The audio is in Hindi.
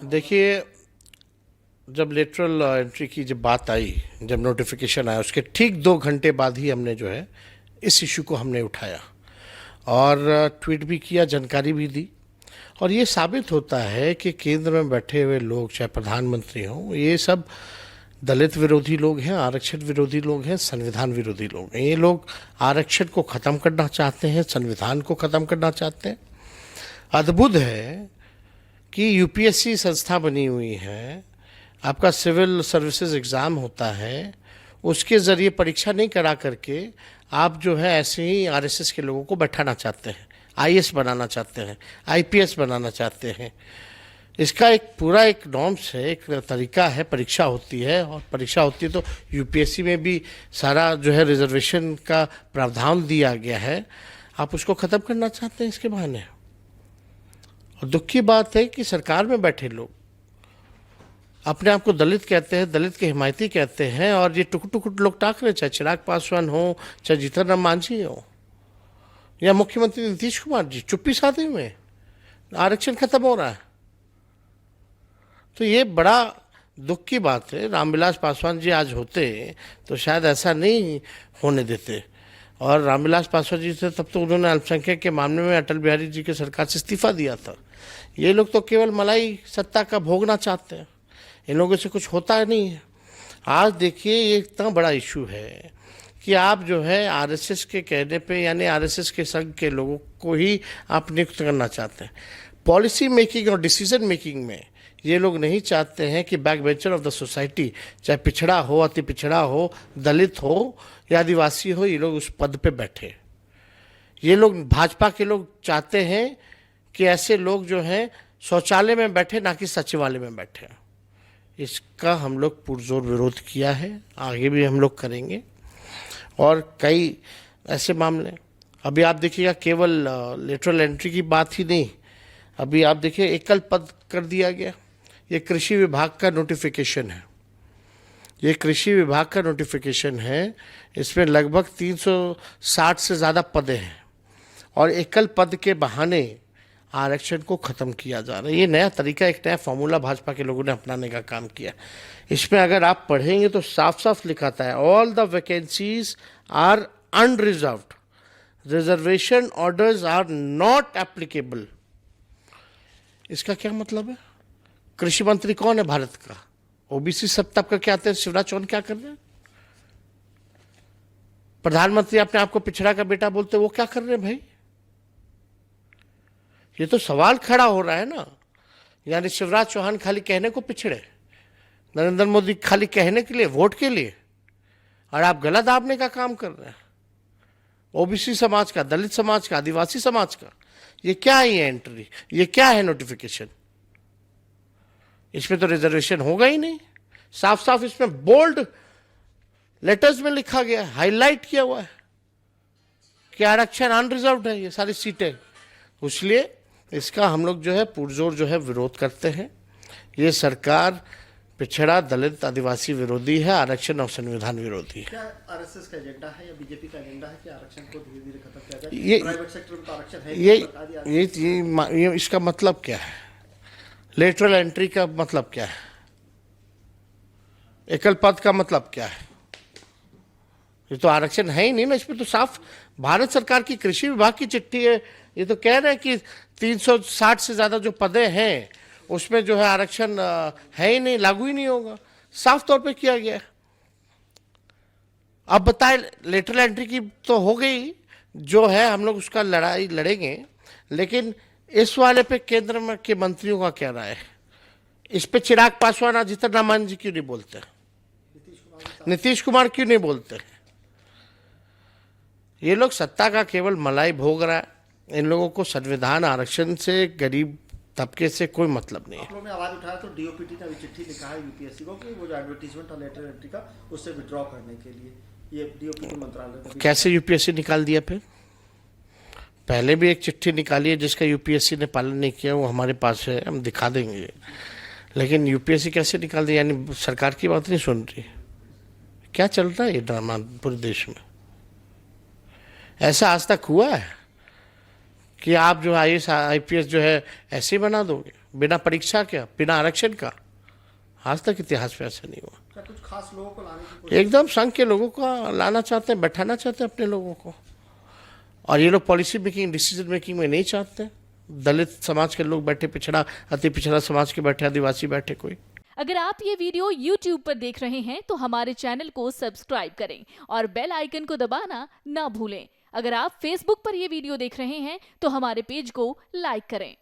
देखिए, जब लेटरल एंट्री की जब बात आई, जब नोटिफिकेशन आया, उसके ठीक 2 घंटे बाद ही हमने जो है इस इशू को हमने उठाया और ट्वीट भी किया, जानकारी भी दी। और ये साबित होता है कि केंद्र में बैठे हुए लोग, चाहे प्रधानमंत्री हों, ये सब दलित विरोधी लोग हैं, आरक्षण विरोधी लोग हैं, संविधान विरोधी लोग हैं। ये लोग आरक्षण को ख़त्म करना चाहते हैं, संविधान को ख़त्म करना चाहते हैं। अद्भुत है कि यूपीएससी संस्था बनी हुई है, आपका सिविल सर्विसेज एग्ज़ाम होता है, उसके ज़रिए परीक्षा नहीं करा करके आप जो है ऐसे ही आरएसएस के लोगों को बैठाना चाहते हैं, आईएएस बनाना चाहते हैं, आईपीएस बनाना चाहते हैं। इसका एक पूरा एक नॉर्म्स है, एक तरीका है, परीक्षा होती है। और परीक्षा होती है तो यूपीएससी में भी सारा जो है रिजर्वेशन का प्रावधान दिया गया है। आप उसको ख़त्म करना चाहते हैं इसके बहाने। और दुख की बात है कि सरकार में बैठे लोग अपने आप को दलित कहते हैं, दलित के हिमायती कहते हैं, और ये टुकुट टुकुट लोग टाक रहे, चाहे चिराग पासवान हो, चाहे जीतन राम मांझी हो, या मुख्यमंत्री नीतीश कुमार जी चुप्पी साधे हुए आरक्षण खत्म हो रहा है। तो ये बड़ा दुख की बात है। रामविलास पासवान जी आज होते तो शायद ऐसा नहीं होने देते। और रामविलास पासवान जी थे तब तो उन्होंने अल्पसंख्यक के मामले में अटल बिहारी जी के सरकार से इस्तीफा दिया था। ये लोग तो केवल मलाई सत्ता का भोगना चाहते हैं, इन लोगों से कुछ होता नहीं है। आज देखिए, ये इतना बड़ा इशू है कि आप जो है आरएसएस के कहने पे, यानी आरएसएस के संघ के लोगों को ही आप नियुक्त करना चाहते हैं। पॉलिसी मेकिंग और डिसीजन मेकिंग में ये लोग नहीं चाहते हैं कि back bencher of the society, चाहे पिछड़ा हो, अति पिछड़ा हो, दलित हो या आदिवासी हो, ये लोग उस पद पे बैठे। ये लोग, भाजपा के लोग चाहते हैं कि ऐसे लोग जो हैं शौचालय में बैठे, ना कि सचिवालय में बैठे। इसका हम लोग पुरजोर विरोध किया है, आगे भी हम लोग करेंगे। और कई ऐसे मामले अभी आप देखिएगा, केवल लेटरल एंट्री की बात ही नहीं, अभी आप देखिए एकल पद कर दिया गया। ये कृषि विभाग का नोटिफिकेशन है, ये कृषि विभाग का नोटिफिकेशन है। इसमें लगभग 360 से ज़्यादा पदें हैं और एकल पद के बहाने आरक्षण को ख़त्म किया जा रहा है। ये नया तरीका, एक नया फॉर्मूला भाजपा के लोगों ने अपनाने का काम किया। इसमें अगर आप पढ़ेंगे तो साफ साफ लिखा था, all the vacancies are unreserved, reservation orders are not applicable. इसका क्या मतलब है? कृषि मंत्री कौन है भारत का? ओबीसी सत्ता का क्या आते हैं, शिवराज चौहान क्या कर रहे हैं? प्रधानमंत्री अपने आप को पिछड़ा का बेटा बोलते, वो क्या कर रहे हैं भाई? ये तो सवाल खड़ा हो रहा है ना। यानी शिवराज चौहान खाली कहने को पिछड़े, नरेंद्र मोदी खाली कहने के लिए, वोट के लिए, और आप गला दाबने का काम कर रहे हैं ओबीसी समाज का, दलित समाज का, आदिवासी समाज का। ये क्या है? ये एंट्री, ये क्या है नोटिफिकेशन? इसमें तो रिजर्वेशन होगा ही नहीं। साफ साफ इसमें बोल्ड लेटर्स में लिखा गया है, हाईलाइट किया हुआ है कि आरक्षण अनरिजर्व्ड है, ये सारी सीटें। इसलिए इसका हम लोग जो है पुरजोर जो है विरोध करते हैं। ये सरकार पिछड़ा, दलित, आदिवासी विरोधी है, आरक्षण और संविधान विरोधी है। क्या आरएसएस का एजेंडा है या बीजेपी का एजेंडा है कि आरक्षण को धीरे धीरे खत्म किया जाए? प्राइवेट सेक्टर में तो आरक्षण है, ये इसका मतलब क्या है? लेटरल एंट्री का मतलब क्या है? एकल पद का मतलब क्या है? ये तो आरक्षण है ही नहीं ना। इसमें तो साफ भारत सरकार की कृषि विभाग की चिट्ठी है। ये तो कह रहे हैं कि 360 से ज्यादा जो पदे हैं उसमें जो है आरक्षण है ही नहीं, लागू ही नहीं होगा। साफ तौर पे किया गया है। अब बताए, लेटरल एंट्री की तो हो गई जो है, हम लोग उसका लड़ाई लड़ेंगे, लेकिन इस वाले पे केंद्र में के मंत्रियों का क्या राय है? इस पे चिराग पासवान, जीतन राम मांझी क्यों नहीं बोलते? नीतीश कुमार क्यों नहीं बोलते? ये लोग सत्ता का केवल मलाई भोग रहा है। इन लोगों को संविधान, आरक्षण से, गरीब तबके से कोई मतलब नहीं है। आप लोगों ने आवाज उठाया तो डीओपीटी ने चिट्ठी लिखा है यूपीएससी को कि वो जो एडवर्टीजमेंट और लेटर एंट्री का, उससे विड्रॉ करने के लिए। ये डीओपीटी मंत्रालय ने कैसे यूपीएससी निकाल दिया? फिर पहले भी एक चिट्ठी निकाली है जिसका यूपीएससी ने पालन नहीं किया, वो हमारे पास है, हम दिखा देंगे। लेकिन यूपीएससी कैसे निकाल दी? यानी सरकार की बात नहीं सुन रही। क्या चल रहा है ये ड्रामा पूरे देश में? ऐसा आज तक हुआ है कि आप जो आईएएस आईपीएस जो है ऐसे ही बना दोगे? बिना परीक्षा क्या, बिना आरक्षण का? आज तक इतिहास में ऐसा नहीं हुआ। क्या कुछ खास लोगों को लाने की कोशिश? एकदम संघ के लोगों को लाना चाहते हैं, बैठाना चाहते हैं अपने लोगों को। और ये लोग पॉलिसी मेकिंग, डिसीजन मेकिंग में नहीं चाहते। दलित समाज के लोग बैठे, पिछड़ा, अति पिछड़ा समाज के बैठे, आदिवासी बैठे कोई। अगर आप ये वीडियो YouTube पर देख रहे हैं तो हमारे चैनल को सब्सक्राइब करें और बेल आइकन को दबाना ना भूलें। अगर आप Facebook पर ये वीडियो देख रहे हैं तो हमारे पेज को लाइक करें।